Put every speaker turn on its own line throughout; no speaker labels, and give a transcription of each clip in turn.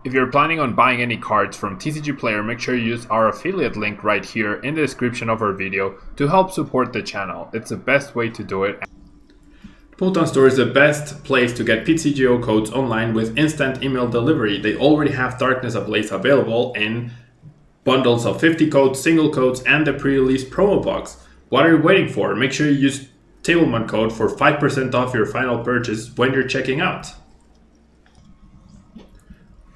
If you're planning on buying any cards from TCG Player, make sure you use our affiliate link right here in the description of our video to help support the channel. It's the best way to do it. Proton Store is the best place to get PTGO codes online with instant email delivery. They already have Darkness Ablaze available in bundles of 50 codes, single codes, and the pre-release promo box. What are you waiting for? Make sure you use Tablemon code for 5% off your final purchase when you're checking out.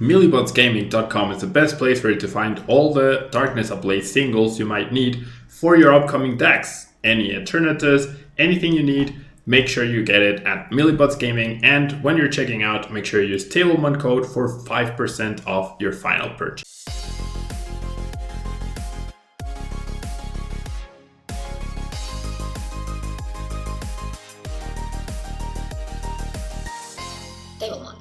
MillibotsGaming.com is the best place for you to find all the Darkness Ablaze singles you might need for your upcoming decks. Any alternatives, anything you need, make sure you get it at Millibots Gaming, and when you're checking out, make sure you use Tablemon code for 5% off your final purchase.
Tablemon.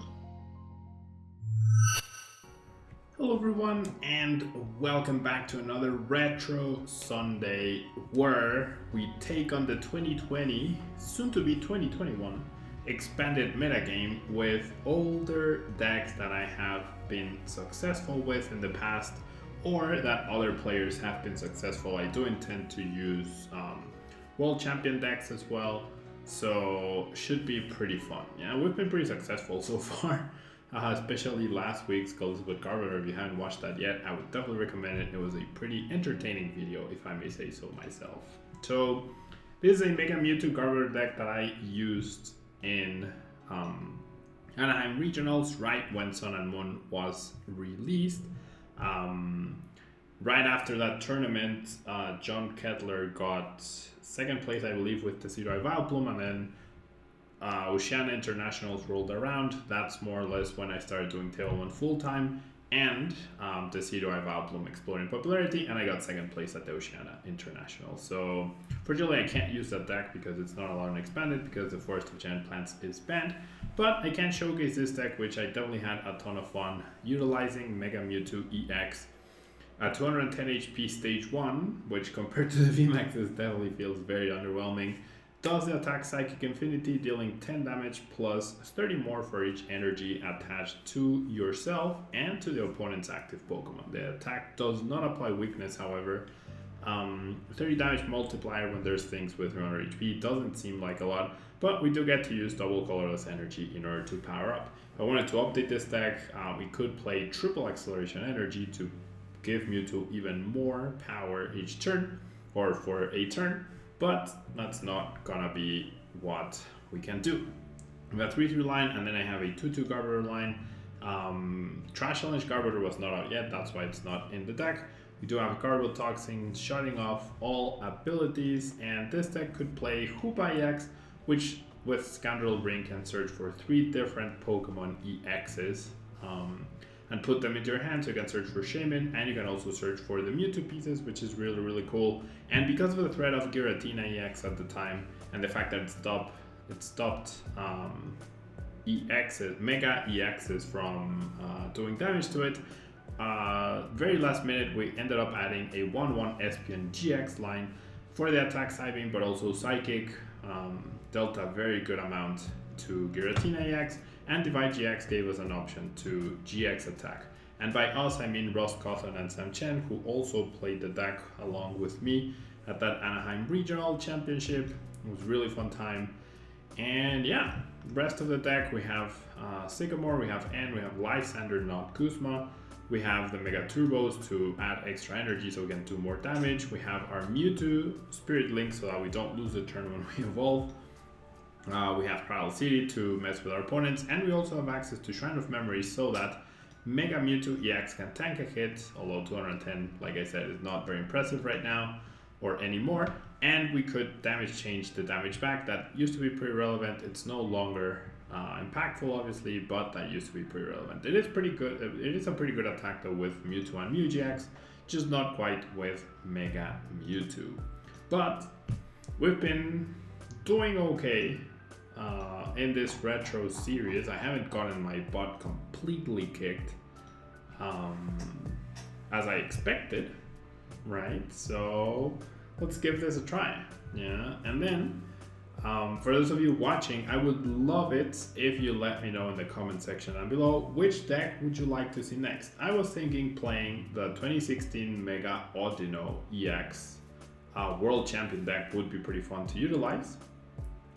Hello everyone, and welcome back to another Retro Sunday where we take on the 2020, soon to be 2021, expanded metagame with older decks that I have been successful with in the past or that other players have been successful. I do intend to use World Champion decks as well, so should be pretty fun. Yeah, we've been pretty successful so far. Especially last week's Goals with GARBODOR. If you haven't watched that yet, I would definitely recommend it. It was a pretty entertaining video, if I may say so myself. So this is a Mega MEWTWO GARBODOR deck that I used in Anaheim Regionals right when Sun and Moon was released. Right after that tournament, John Kettler got second place, I believe, with the TCG Vileplume, and then Oceania Internationals rolled around. That's more or less when I started doing Tablemon full time, and the CDI Vileplume exploded in popularity, and I got second place at the Oceania International. So fortunately I can't use that deck because it's not allowed in expanded because the Forest of Giant Plants is banned, but I can showcase this deck, which I definitely had a ton of fun utilizing. Mega MEWTWO EX at 210 HP stage 1, which compared to the VMAXs definitely feels very underwhelming. Does the attack Psychic Infinity, dealing 10 damage plus 30 more for each energy attached to yourself and to the opponent's active Pokemon. The attack does not apply weakness, however. 30 damage multiplier when there's things with 300 HP doesn't seem like a lot, but we do get to use double colorless energy in order to power up. If I wanted to update this deck, we could play triple acceleration energy to give Mewtwo even more power each turn, or for a turn. But that's not gonna be what we can do. We have a 3-3 line, and then I have a 2-2 GARBODOR line. Trash Challenge GARBODOR was not out yet, that's why it's not in the deck. We do have Garbotoxin shutting off all abilities, and this deck could play Hoopa EX, which with Scoundrel Ring can search for 3 different Pokemon EXs. And put them into your hand, so you can search for Shaman, and you can also search for the Mewtwo pieces, which is really, really cool. And because of the threat of Giratina EX at the time, and the fact that it stopped EXs, Mega EXs from doing damage to it, very last minute we ended up adding a 1-1 Espion GX line for the attack Psybeam, but also Psychic, dealt a very good amount to Giratina EX, and Divide GX gave us an option to GX attack. And by us, I mean Ross Cawthon and Sam Chen, who also played the deck along with me at that Anaheim Regional Championship. It was a really fun time. And yeah, the rest of the deck, we have Sycamore, we have N, we have Lysander, not Kuzma. We have the Mega Turbos to add extra energy so we can do more damage. We have our Mewtwo Spirit Link so that we don't lose the turn when we evolve. We have Trial City to mess with our opponents, and we also have access to Shrine of Memories so that Mega MEWTWO EX can tank a hit, although 210, like I said, is not very impressive right now or anymore. And we could damage change the damage back. That used to be pretty relevant. It's no longer impactful, obviously, but that used to be pretty relevant. It is pretty good. It is a pretty good attack though with Mewtwo and Mew GX, just not quite with Mega MEWTWO. But we've been doing okay in this retro series. I haven't gotten my butt completely kicked as I expected, right? So let's give this a try. Yeah, and then For those of you watching, I would love it if you let me know in the comment section down below which deck would you like to see next. I was thinking playing the 2016 MEGA MEWTWO EX World Champion deck would be pretty fun to utilize.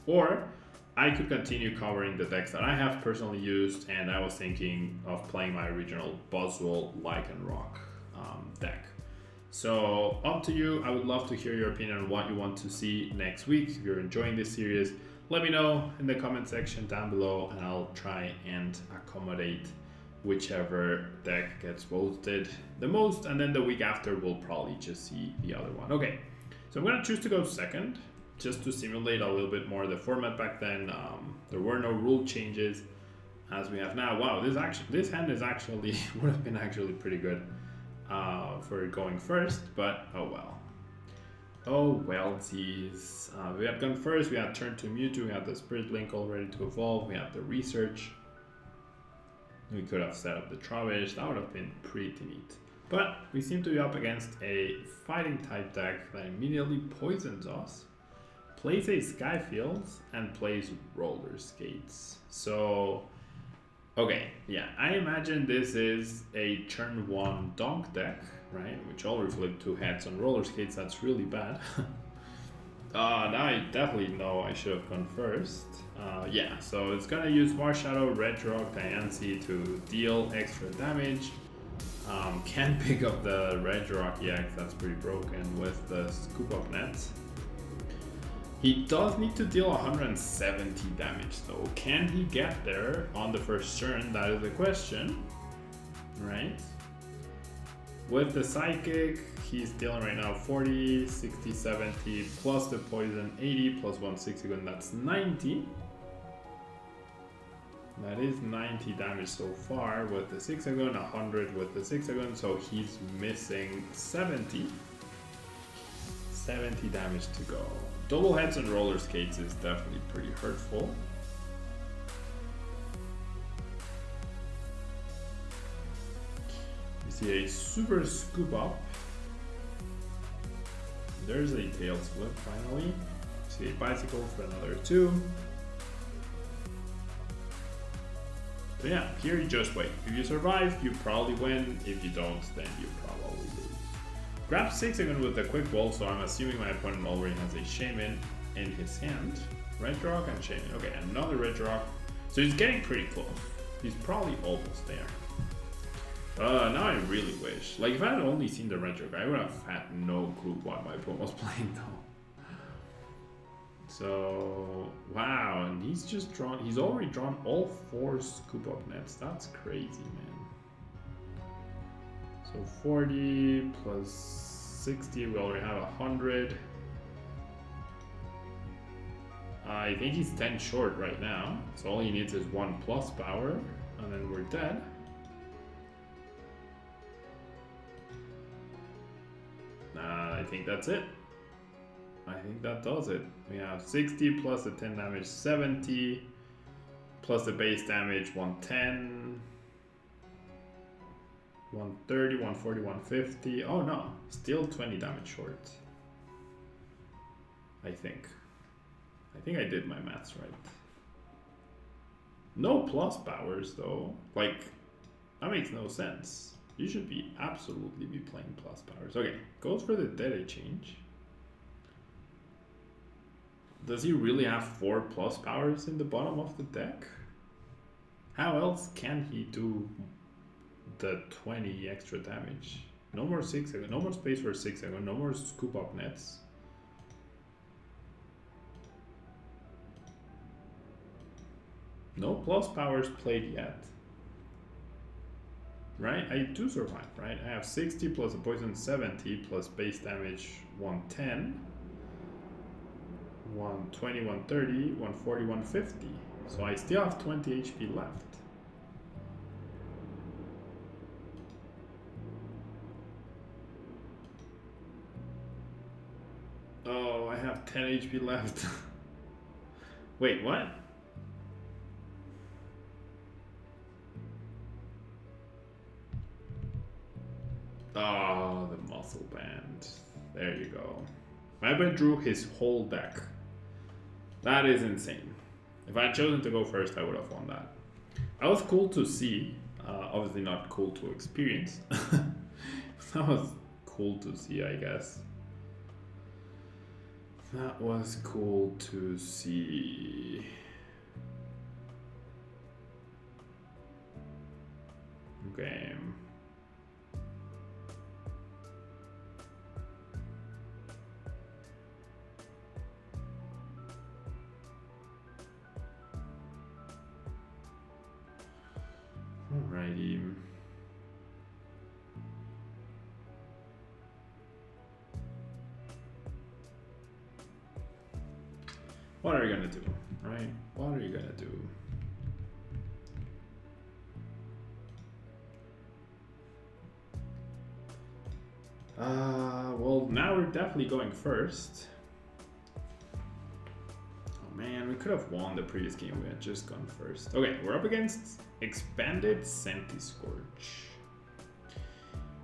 Or I could continue covering the decks that I have personally used, and I was thinking of playing my original Boswell Lycanroc deck. So up to you. I would love to hear your opinion on what you want to see next week. If you're enjoying this series, let me know in the comment section down below, and I'll try and accommodate whichever deck gets voted the most, and then the week after we'll probably just see the other one. Okay, so I'm gonna choose to go second, just to simulate a little bit more the format back then. There were no rule changes as we have now. Wow, this hand is actually would have been actually pretty good for going first, but oh well. Oh well, geez. We had gone first, we had turn to Mewtwo, we had the Spirit Link all ready to evolve, we had the research. We could have set up the Trubbish, that would have been pretty neat. But we seem to be up against a fighting type deck that immediately poisons us, plays a Skyfields, and plays roller skates. So okay, yeah, I imagine this is a turn 1 donk deck, right? Which already flip 2 heads on roller skates, that's really bad. Now I definitely know I should have gone first. Yeah, so it's gonna use Marshadow, Red Rock, Diancie to deal extra damage. Can't pick up the Red Rock EX, that's pretty broken with the Scoop Up Nets. He does need to deal 170 damage though. Can he get there on the first turn? That is the question, right? With the Psychic, he's dealing right now 40, 60, 70, plus the Poison 80, plus 160, and that's 90. That is 90 damage so far with the Zigzagoon, 100 with the Zigzagoon, so he's missing 70. 70 damage to go. Double heads and roller skates is definitely pretty hurtful. You see a super scoop up. There's a tails flip finally. You see a bicycle for another 2. So yeah, here you just wait. If you survive, you probably win. If you don't, then you probably lose. Grab Zigzagoon with a quick wall, so I'm assuming my opponent already has a Shaman in his hand. Red Rock and Shaman. Okay, another Red Rock. So he's getting pretty close. He's probably almost there. Now I really wish. Like, if I had only seen the Red Rock, I would have had no clue what my opponent was playing though. So, wow, and he's already drawn all 4 Scoop Up Nets. That's crazy, man. So 40 plus 60, we already have 100. I think he's 10 short right now, so all he needs is 1 plus power, and then we're dead. I think that's it. I think that does it. We have 60 plus the 10 damage, 70, plus the base damage, 110. 130, 140, 150. Oh no, still 20 damage short. I think I did my maths right. No plus powers though. Like, that makes no sense. You should be absolutely be playing plus powers. Okay, goes for the Dede change. Does he really have 4 plus powers in the bottom of the deck? How else can he do the 20 extra damage? No more Zigzagoon, no more space for Zigzagoon, no more Scoop Up Nets. No plus powers played yet. Right? I do survive, right? I have 60 plus a poison 70 plus base damage 110. 120, 130, 140, 150. So I still have 20 HP left. Oh, I have 10 HP left. Wait, what? Oh, the muscle band. There you go. My opponent drew his whole deck. That is insane. If I had chosen to go first, I would have won that. That was cool to see. Obviously not cool to experience. That was cool to see, I guess. That was cool to see. Okay. Alrighty. What are you gonna do, right? What are you gonna do? Well, now we're definitely going first. Oh man, we could have won the previous game. We had just gone first. Okay, we're up against Expanded Sentiscorch.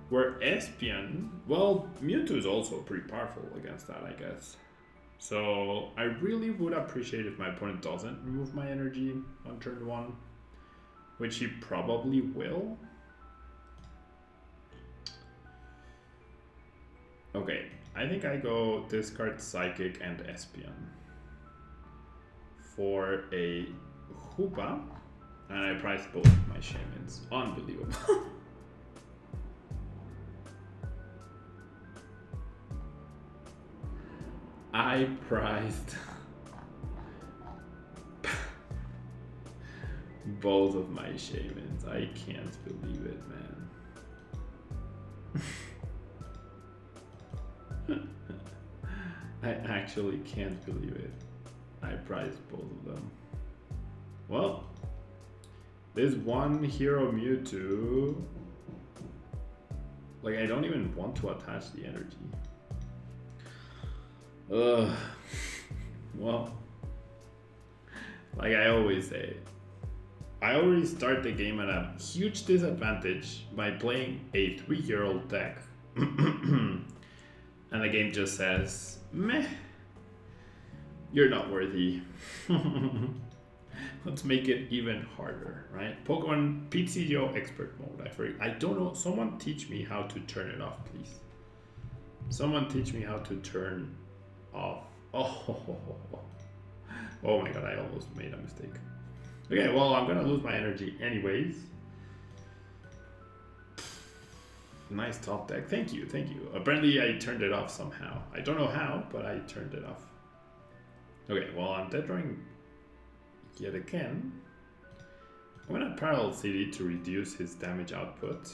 Where Espion, well, Mewtwo is also pretty powerful against that, I guess. So I really would appreciate if my opponent doesn't remove my energy on turn 1, which he probably will. Okay, I think I go discard Psychic and Espion for a Hoopa, and I prize both my Shamans. Unbelievable. I prized both of my Shamans. I can't believe it, man. I actually can't believe it. I prized both of them. Well, this one hero Mewtwo, like, I don't even want to attach the energy. Well, like I always say, I already start the game at a huge disadvantage by playing a 3-year-old deck. And the game just says, meh, you're not worthy. Let's make it even harder, right? Pokemon PCGO expert mode. I don't know. Someone teach me how to turn it off, please. Someone teach me how to turn off. Oh my god, I almost made a mistake. Okay, well, I'm gonna lose my energy anyways. Nice top deck. Thank you, thank you. Apparently I turned it off somehow. I don't know how, but I turned it off. Okay, well, I'm dead drawing yet again. I'm gonna Parallel City to reduce his damage output.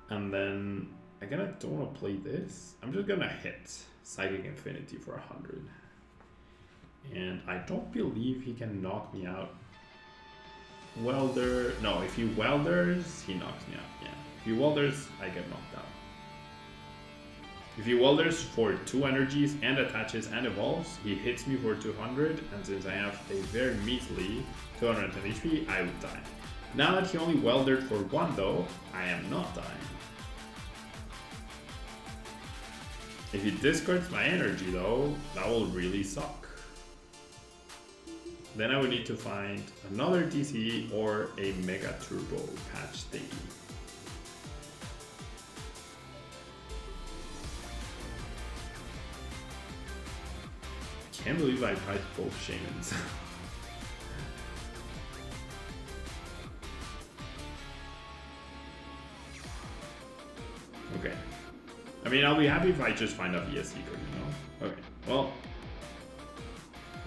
And then I don't want to play this. I'm just gonna hit Psychic Infinity for 100. And I don't believe he can knock me out. Welder, no, if he welders, he knocks me out, yeah. If he welders, I get knocked out. If he welders for 2 energies and attaches and evolves, he hits me for 200, and since I have a very measly 210 HP, I would die. Now that he only welded for 1 though, I am not dying. If he discards my energy though, that will really suck. Then I would need to find another TCE or a Mega Turbo patch thingy. Can't believe I tried both Shamans. Okay. I mean, I'll be happy if I just find a VS Seeker, you know? Okay, well,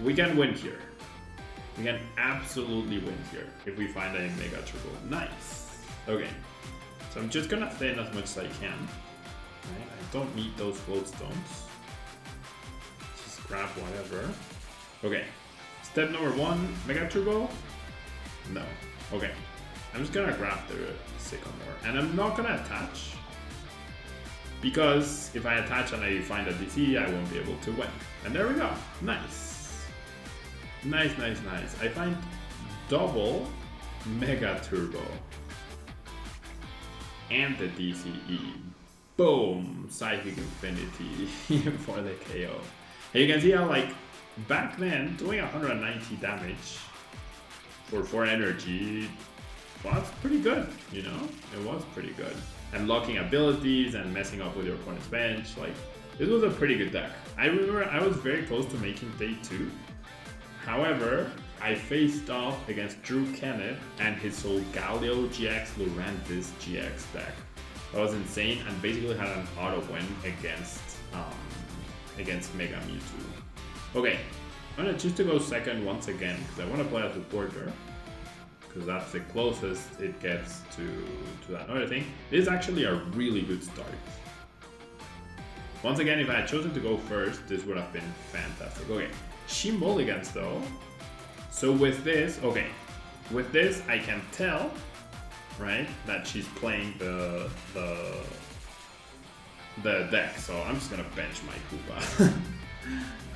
we can win here. We can absolutely win here if we find a Mega Turbo. Nice. Okay, so I'm just gonna thin as much as I can. Right? I don't need those float stones. Just grab whatever. Okay, step number 1, Mega Turbo? No. Okay, I'm just gonna grab the Sycamore, and I'm not gonna attach. Because if I attach and I find a DC, I won't be able to win. And there we go. Nice. Nice, nice, nice. I find double Mega Turbo. And the DCE. Boom! Psychic Infinity for the KO. And you can see how, like, back then, doing 190 damage for 4 energy was pretty good, you know? It was pretty good. And locking abilities and messing up with your opponent's bench, like, this was a pretty good deck. I remember I was very close to making day 2. However, I faced off against Drew Kenneth and his Solgaleo GX Lurantis GX deck. That was insane and basically had an auto win against Mega Mewtwo. Okay, I'm gonna choose to go second once again because I want to play as reporter, because that's the closest it gets to that other thing. This is actually a really good start. Once again, if I had chosen to go first, this would have been fantastic. Okay, she mulligans though. So with this, okay, with this I can tell, right, that she's playing the deck. So I'm just gonna bench my Koopa.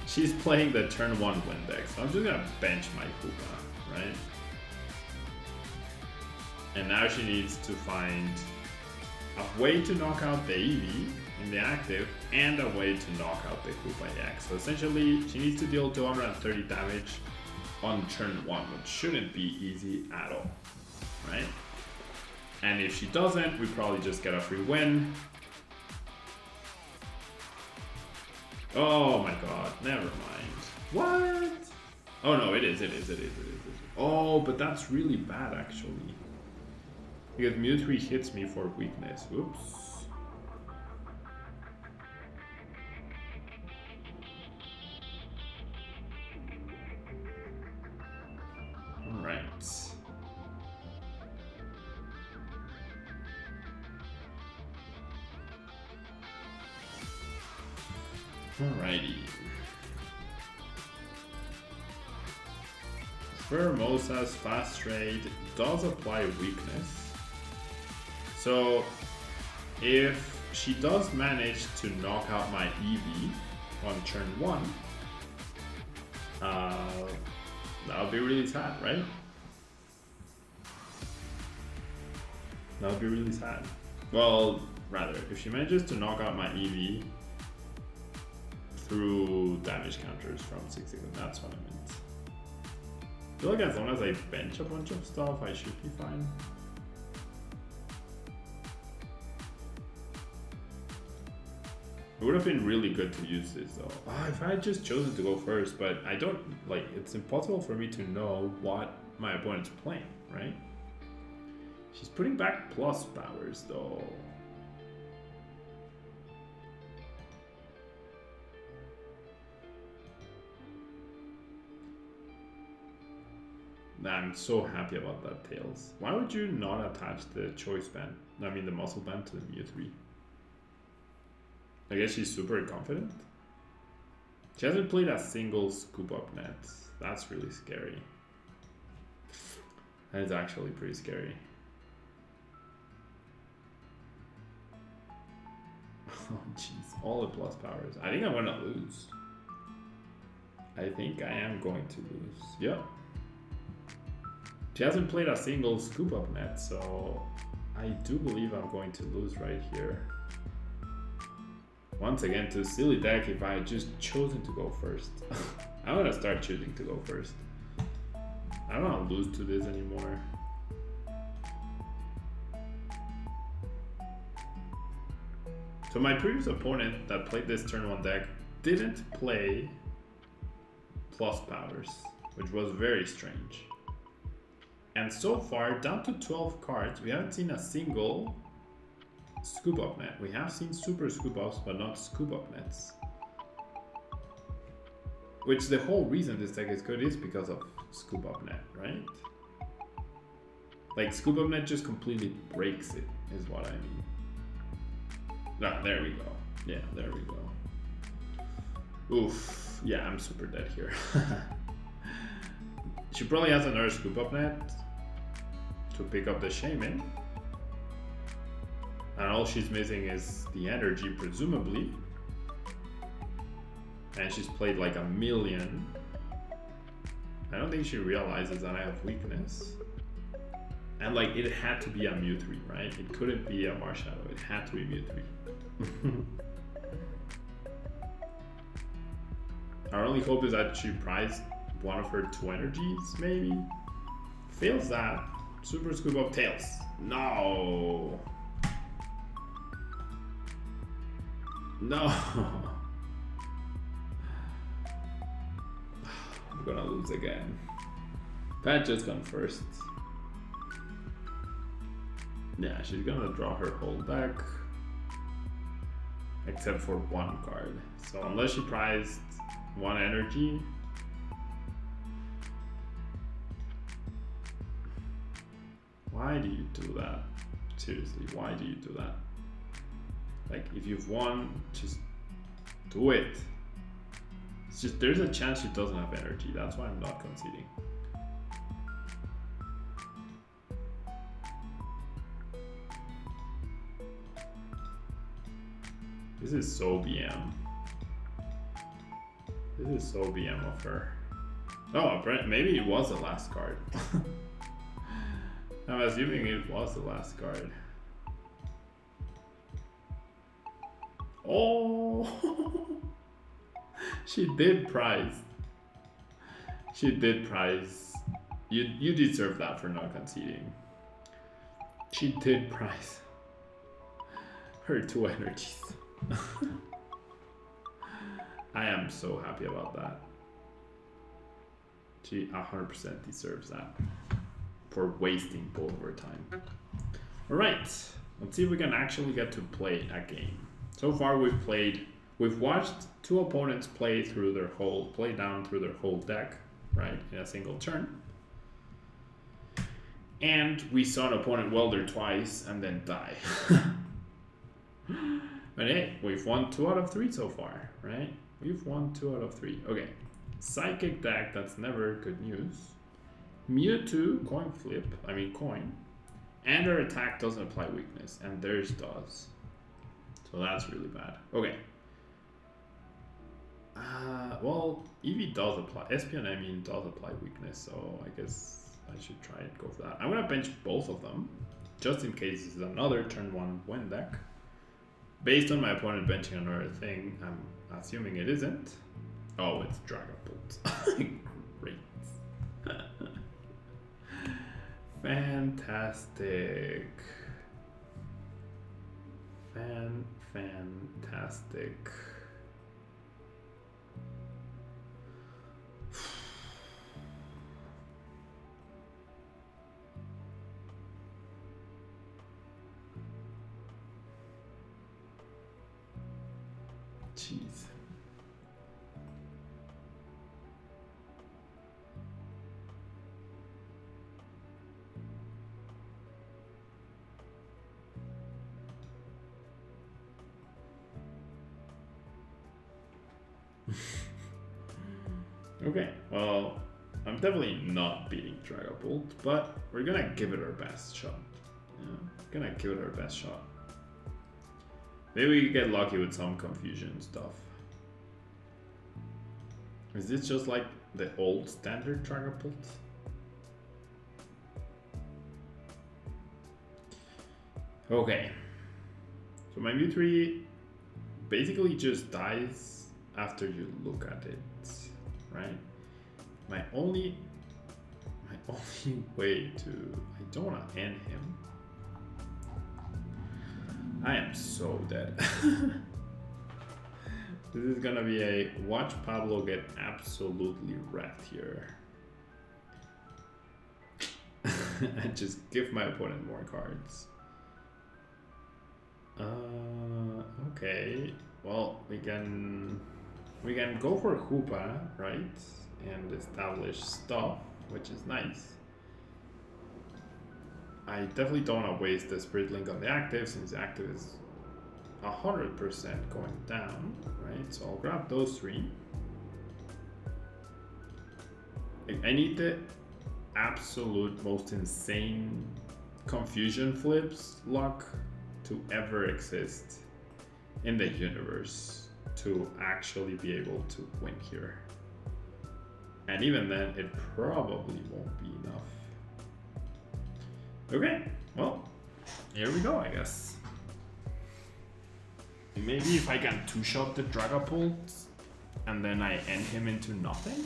She's playing the turn 1 win deck, so I'm just gonna bench my Koopa, right? And now she needs to find a way to knock out the Eevee in the active and a way to knock out the Koopa EX. So essentially, she needs to deal 230 damage on turn 1, which shouldn't be easy at all, right? And if she doesn't, we probably just get a free win. Oh my god, never mind. What? Oh no, it is. Oh, but that's really bad actually. Because Mewtwo hits me for weakness. Oops. Alright. Alrighty. Pheromosa's fast trade does apply weakness. So if she does manage to knock out my Eevee on turn 1, that would be really sad, right? That would be really sad. Well, rather, if she manages to knock out my Eevee through damage counters from 60, that's what I meant. I feel like as long as I bench a bunch of stuff, I should be fine. It would have been really good to use this though. If I had just chosen to go first, but I don't, like, it's impossible for me to know what my opponent's playing, right? She's putting back plus powers though. I'm so happy about that, Tails. Why would you not attach the choice band? I mean the muscle band to the Mewtwo? I guess she's super confident. She hasn't played a single scoop up net. That's really scary. That is actually pretty scary. Oh jeez, all the plus powers. I think I'm gonna lose. I think I am going to lose. Yep. She hasn't played a single scoop up net, so I do believe I'm going to lose right here. Once again, to silly deck if I had just chosen to go first. I'm gonna start choosing to go first. I don't want to lose to this anymore. So my previous opponent that played this turn 1 deck didn't play plus powers, which was very strange. And so far, down to 12 cards, we haven't seen a single scoop up net. We have seen super scoop ups, but not scoop up nets. Which the whole reason this deck is good is because of scoop up net, right? Like scoop up net just completely breaks it, is what I mean. Ah, there we go. Yeah, there we go. Oof. Yeah, I'm super dead here. She probably has another scoop up net to pick up the Shaman. And all she's missing is the energy, presumably. And she's played like a million. I don't think she realizes that I have weakness. And like, it had to be a Mewtwo, right? It couldn't be a Marshadow, it had to be Mewtwo. Our only hope is that she prized one of her 2 energies, maybe? Fails that. Super Scoop of Tails. No. No. I'm gonna lose again. Pat just gone first. Yeah, she's gonna draw her whole deck. Except for 1 card. So unless she prized 1 energy. Why do you do that? Seriously, why do you do that? Like, if you've won, just do it. It's just, there's a chance she doesn't have energy. That's why I'm not conceding. This is so BM. This is so BM of her. Oh, maybe it was the last card. I'm assuming it was the last card. Oh, she did prize. She did prize. You deserve that for not conceding. She did prize her 2 energies. I am so happy about that. She 100% deserves that for wasting both of her time. All right, let's see if we can actually get to play a game. So far we've watched 2 opponents play down through their whole deck, right, in a single turn. And we saw an opponent welder twice and then die. But hey, we've won 2 out of 3 so far, right? We've won 2 out of 3. Okay, Psychic deck, that's never good news. Mewtwo, coin. And her attack doesn't apply weakness, and theirs does. So that's really bad. Okay. Well, Eevee does apply, Espeon does apply weakness, so I guess I should try and go for that. I'm gonna bench both of them, just in case this is another turn 1 win deck. Based on my opponent benching another thing, I'm assuming it isn't. Oh, it's Dragapult. Great. Fantastic. Fantastic. Jeez. Okay, well, I'm definitely not beating Dragapult, but we're gonna give it our best shot. Yeah, gonna give it our best shot. Maybe we get lucky with some confusion stuff. Is this just like the old standard Dragapult? Okay. So my Mewtwo basically just dies after you look at it, right? My only way to, I don't want to end him. I am so dead. This is gonna be a watch Pablo get absolutely wrecked here. And just give my opponent more cards. Okay. Well, we can go for Hoopa, right? And establish stuff, which is nice. I definitely don't want to waste the Spirit Link on the active, since the active is 100% going down, right? So I'll grab those 3. I need the absolute most insane confusion flips luck to ever exist in the universe to actually be able to win here. And even then, it probably won't be enough. Okay, well, here we go, I guess. Maybe if I can 2-shot the Dragapult and then I end him into nothing?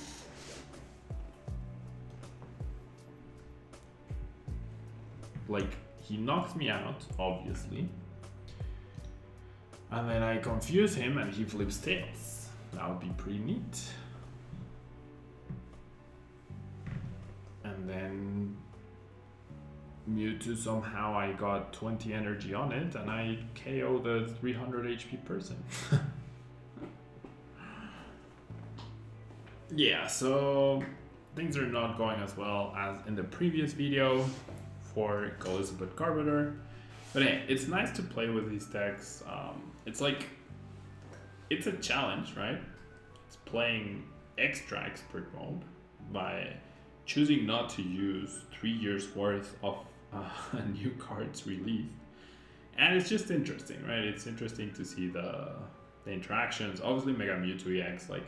Like, he knocks me out, obviously. And then I confuse him and he flips tails. That would be pretty neat. And then Mewtwo, somehow I got 20 energy on it and I KO the 300 HP person. Yeah, so things are not going as well as in the previous video for Elizabeth GARBODOR. But hey, it's nice to play with these decks. It's like, it's a challenge, right? It's playing extra expert mode by choosing not to use 3 years worth of new cards released. And it's just interesting, right? It's interesting to see the interactions. Obviously, Mega MEWTWO EX, like,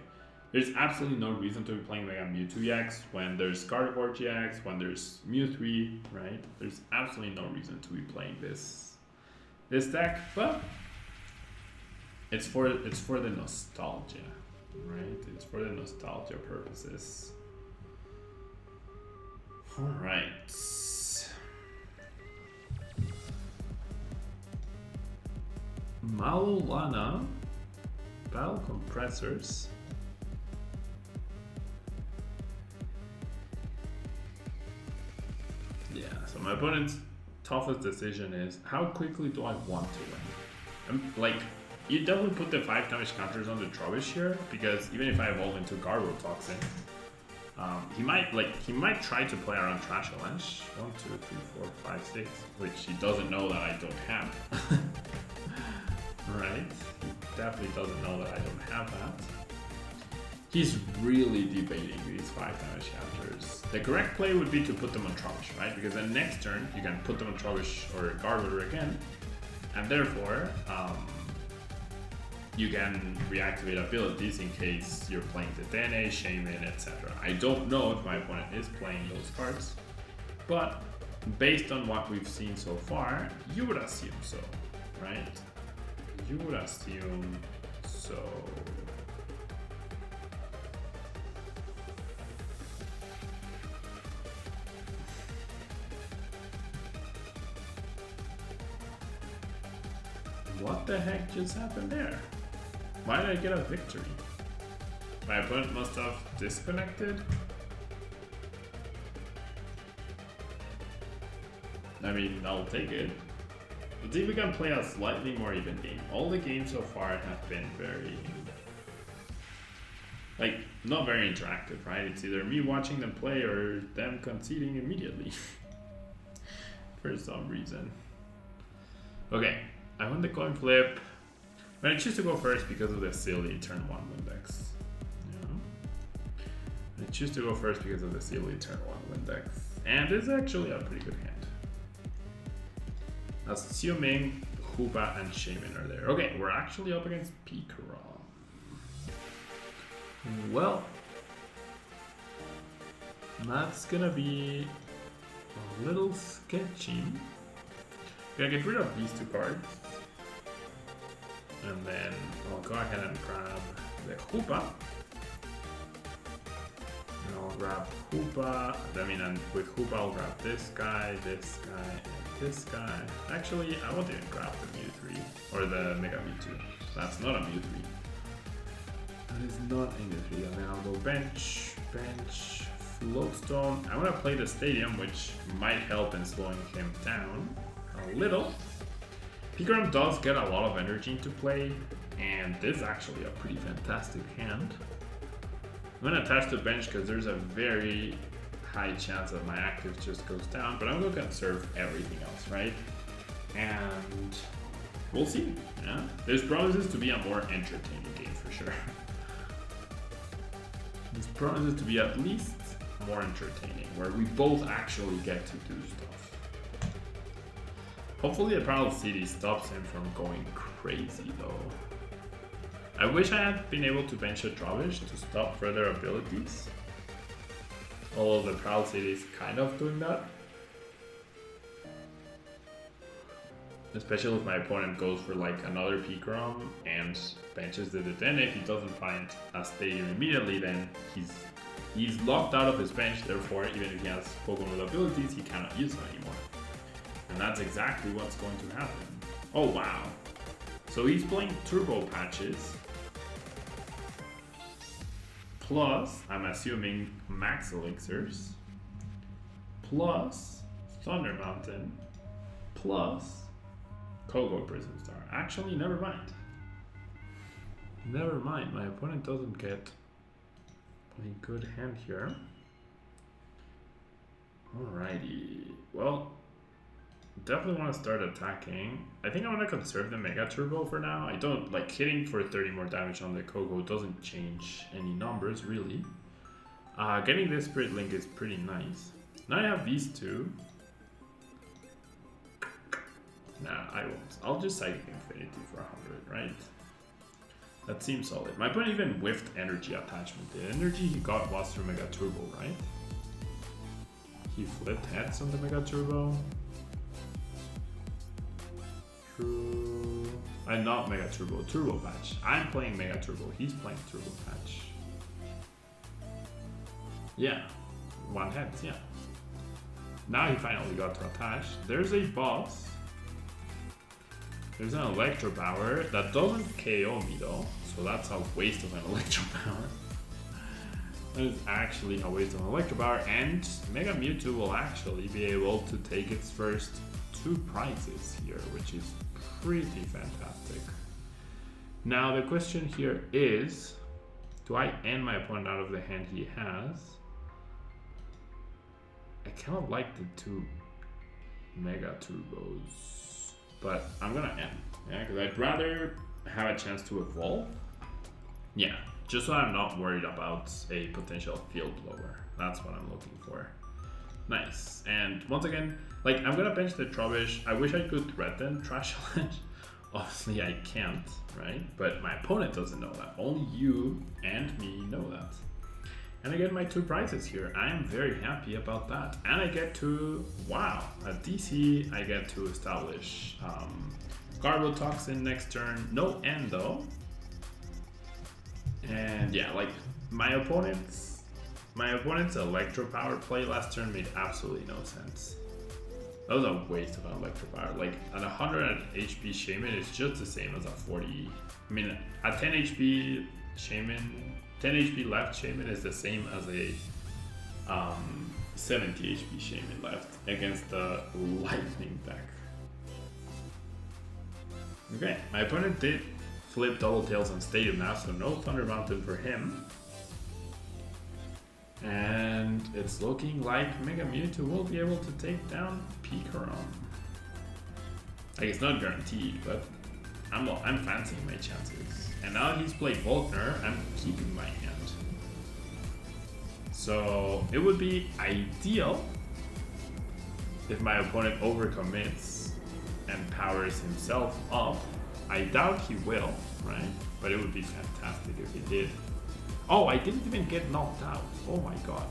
there's absolutely no reason to be playing Mega MEWTWO EX when there's GARBODOR GX, when there's Mew3, right? There's absolutely no reason to be playing this deck, but it's for the nostalgia, right? It's for the nostalgia purposes. All right. Malolana, Battle Compressors. Yeah, so my opponent's toughest decision is how quickly do I want to win? Like, you definitely put the 5 damage counters on the Trubbish here, because even if I evolve into Garbotoxin, he might try to play around Trash Avalanche. 1, 2, 3, 4, 5, 6, which he doesn't know that I don't have. Right? He definitely doesn't know that I don't have that. He's really debating these 5 damage counters. The correct play would be to put them on Trubbish, right? Because then next turn you can put them on Trubbish or GARBODOR again, and therefore you can reactivate abilities in case you're playing the DNA, Shaman, etc. I don't know if my opponent is playing those cards, but based on what we've seen so far, you would assume so, right? You would assume so. What the heck just happened there? Why did I get a victory? My opponent must have disconnected. I mean, I'll take it. Let's see if we can play a slightly more even game. All the games so far have been very, like, not very interactive, right? It's either me watching them play or them conceding immediately. For some reason. Okay, I won the coin flip. But I choose to go first because of the silly turn 1 Windex. Yeah. I choose to go first because of the silly turn 1 Windex. And it's actually a pretty good hand. Assuming Hoopa and Shaman are there. Okay, we're actually up against Pikarom. Well, that's gonna be a little sketchy. Gonna get rid of these 2 cards. And then I'll go ahead and grab the Hoopa. And I'll grab Hoopa. I mean, and with Hoopa, I'll grab this guy, and this guy. Actually, I won't even grab the Mew3 or the Mega MEWTWO. That's not a Mew3. That is not a Mew3. And then I'll go bench, Floatstone. I want to play the Stadium, which might help in slowing him down a little. Pikarom does get a lot of energy into play, and this is actually a pretty fantastic hand. I'm going to attach the bench because there's a very high chance that my active just goes down, but I'm going to conserve everything else, right? And we'll see. Yeah, there's promises to be a more entertaining game for sure. There's promises to be at least more entertaining, where we both actually get to do stuff. Hopefully the Prowl City stops him from going crazy though. I wish I had been able to bench a Trubbish to stop further abilities. Although the Prowl City is kind of doing that. Especially if my opponent goes for like another Picrom and benches the then if he doesn't find a stadium immediately, then he's locked out of his bench, therefore even if he has Pokemon with abilities, he cannot use them anymore. And that's exactly what's going to happen. Oh wow. So he's playing Turbo Patches. Plus, I'm assuming Max Elixirs. Plus Thunder Mountain. Plus Kogo Prism Star. Actually, never mind. Never mind, my opponent doesn't get a good hand here. Alrighty. Well, definitely want to start attacking. I think I want to conserve the Mega Turbo for now. I don't like hitting for 30 more damage on the Kogo doesn't change any numbers really. Getting this Spirit Link is pretty nice. Now I have these two. Nah, I won't. I'll just Psychic Infinity for 100, right? That seems solid. My opponent even whiffed Energy Attachment. The energy he got was through Mega Turbo, right? He flipped heads on the Mega Turbo. True. I'm not Mega Turbo. Turbo Patch. I'm playing Mega Turbo. He's playing Turbo Patch. Yeah. One heads, yeah. Now he finally got to attach. There's a boss. There's an Electro Power that doesn't KO me though, so that's a waste of an Electro Power. That is actually a waste of an Electro Power, and Mega Mewtwo will actually be able to take its first 2 prizes here, which is pretty fantastic. Now the question here is, do I end my opponent out of the hand he has? I kind of like the 2 Mega Turbos. But I'm gonna end, yeah, because I'd rather have a chance to evolve. Yeah, just so I'm not worried about a potential field blower. That's what I'm looking for. Nice. And once again, like I'm gonna bench the Trubbish. I wish I could threaten Trash Ledge. Obviously I can't, right? But my opponent doesn't know that. Only you and me know that. And I get my 2 prizes here. I am very happy about that. And I get to, wow, at DC, I get to establish Garbotoxin next turn. No end though. And yeah, like my opponent's Electro Power play last turn made absolutely no sense. That was a waste of an Electro Power. Like an 100 HP Shaman is just the same as a 40. I mean, a 10 HP Shaman. 10 HP left Shaman is the same as a 70 HP Shaman left against the Lightning deck. Okay, my opponent did flip Double Tails on Stadium now, so no Thunder Mountain for him. And it's looking like Mega Mewtwo will be able to take down Pikarom. Like it's not guaranteed, but I'm fancying my chances. And now he's played Volkner, I'm keeping my hand. So it would be ideal if my opponent overcommits and powers himself up. I doubt he will, right? But it would be fantastic if he did. Oh, I didn't even get knocked out. Oh my god.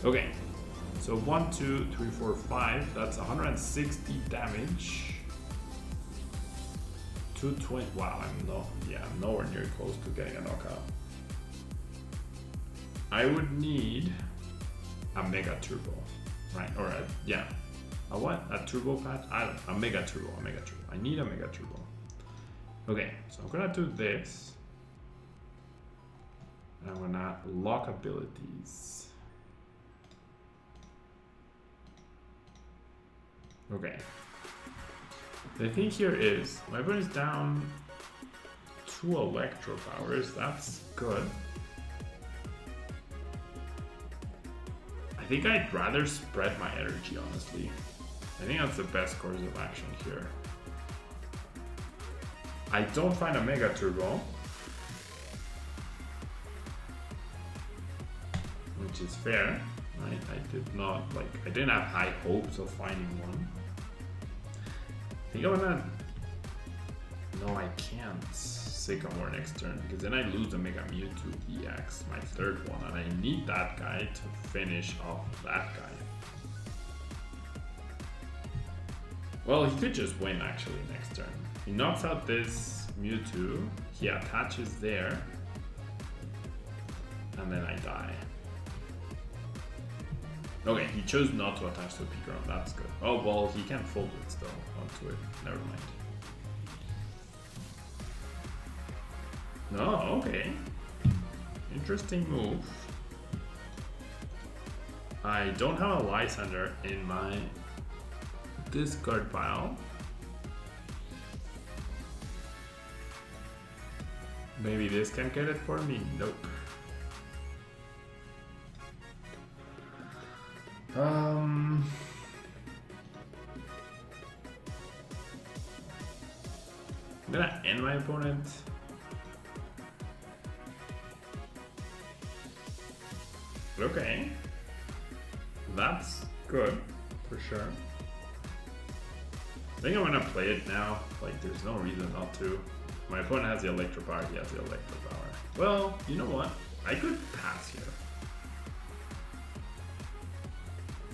Okay, so 1, 2, 3, 4, 5. That's 160 damage. 220. Wow, I'm nowhere near close to getting a knockout. I would need a Mega Turbo, right? Or a what? A Turbo Patch? A Mega Turbo. I need a Mega Turbo. Okay, so I'm gonna do this. And I'm gonna lock abilities. Okay. The thing here is, my opponent is down 2 Electro Powers. That's good. I think I'd rather spread my energy, honestly. I think that's the best course of action here. I don't find a Mega Turbo, which is fair, right? I didn't have high hopes of finding one. I think I'm gonna... No, I can't Sycamore next turn, because then I lose the Mega MEWTWO EX, my 3rd one, and I need that guy to finish off that guy. Well, he could just win actually next turn. He knocks out this Mewtwo, he attaches there, and then I die. Okay, he chose not to attach to the Pikarom, that's good. Oh, well, he can fold it still onto it, never mind. No, okay. Interesting move. I don't have a Lysander in my discard pile. Maybe this can get it for me. Nope. I'm gonna end my opponent. Okay. That's good, for sure. I think I'm gonna play it now. Like, there's no reason not to. My opponent has the Electro Power, he has the Electro Power. Well, you know what? I could pass here.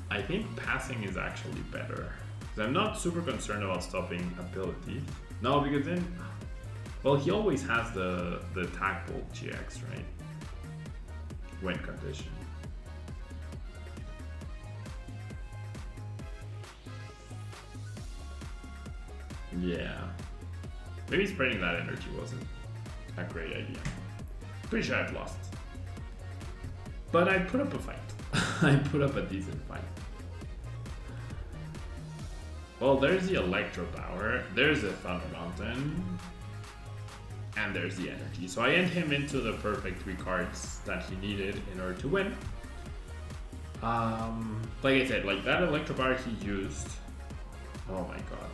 I think passing is actually better. Because I'm not super concerned about stopping ability. No, because then... Well, he always has the Attack Bolt GX, right? When conditioned. Yeah. Maybe spreading that energy wasn't a great idea. Pretty sure I've lost. But I put up a fight. I put up a decent fight. Well, there's the Electro Power, there's the Thunder Mountain, and there's the energy. So I end him into the perfect 3 cards that he needed in order to win. Like I said, like that Electro Power he used. Oh my god.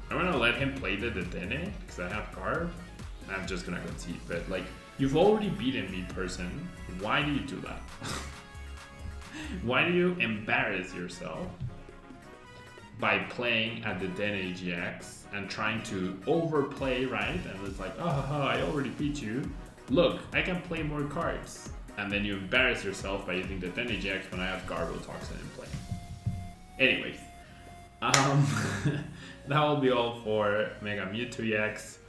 I'm gonna let him play the Dedenne because I have Garb. I'm just gonna concede, but like, you've already beaten me, person. Why do you do that? Why do you embarrass yourself by playing at the Dedenne GX and trying to overplay, right? And it's like, oh, I already beat you. Look, I can play more cards. And then you embarrass yourself by using the Dedenne GX when I have Garbotoxin in play. Anyways. That will be all for Mega MEWTWO EX.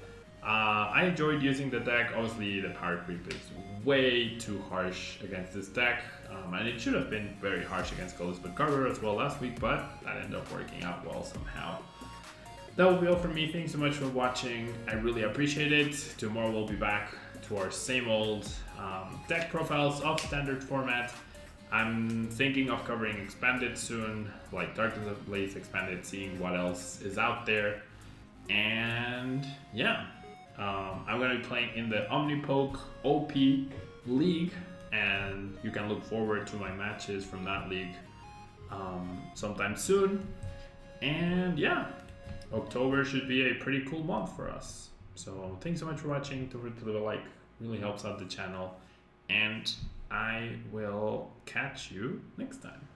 I enjoyed using the deck. Obviously, the power creep is way too harsh against this deck, and it should have been very harsh against Golos but GARBODOR as well last week, but that ended up working out well somehow. That will be all from me. Thanks so much for watching. I really appreciate it. Tomorrow we'll be back to our same old deck profiles of standard format. I'm thinking of covering Expanded soon, like Darkness of Blaze Expanded, seeing what else is out there. And yeah, I'm going to be playing in the Omnipoke OP League, and you can look forward to my matches from that league sometime soon. And yeah, October should be a pretty cool month for us. So thanks so much for watching. Don't forget to leave a like, really helps out the channel. And I will catch you next time.